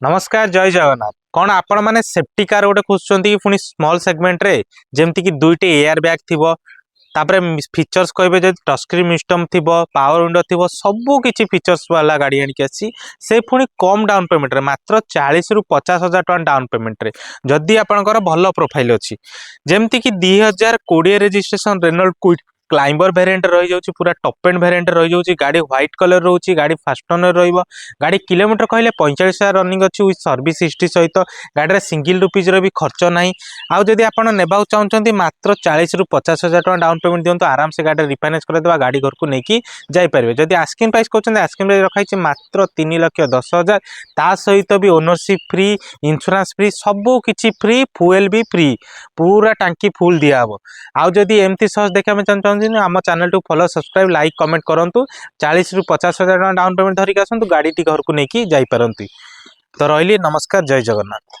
नमस्कार जय जगन्नाथ। कौन आपण माने सेफ्टी कार गोटे खोजुଛନ୍ତି पुनी स्मॉल सेगमेंट रे जेमती कि दुईटे एयर बैग थिबो तापरे फीचर्स कहबे जे टच स्क्रीन सिस्टम थिबो पावर विंडो थिबो सबु किछि फीचर्स वाला गाड़ी आनी आसी से पुनी कम डाउन पेमेंट रे मात्र 40 रु 50 हजार टका डाउन पेमेंट रे जदी आपनकर भलो प्रोफाइल अछि जेमती कि 2020 registration Renault Kwid climber variant रही जाउची पूरा टॉप एंड वेरिएंट रही जाउची गाड़ी व्हाइट कलर रहउची गाड़ी फास्ट ओनर रहइबो गाड़ी किलोमीटर कहले 45,000 रनिंग अछि विथ सर्विस हिस्ट्री सहित गाड़ी रे सिंगल रुपीज रो भी खर्च नाही। आउ जदी आपण नेबाउ चाहउचंती मात्र 40 रु 50 हजार टका डाउन पेमेंट दियंतो आराम से गाड़ी रिफाइनेंस कर देबा गाड़ी घर को नेकी जाई परबे। जदी आस्किंग प्राइस कहउचंती आस्किंग रे रखाइछि मात्र 3,10,000 ता सहित भी ओनरशिप फ्री इंश्योरेंस फ्री सबु किछि फ्री फ्यूल भी फ्री पूरा टांकी फुल दिया हबो। आउ जदी एमती सहज देखा में चाहउचंती आम channel to follow subscribe like comment करंतु 40 रु 50 हजार टका डाउन पेमेंट धरिक आसंतु गाड़ी टी घर को नेकी जाई परंती। तो रहिली नमस्कार जय जगन्नाथ।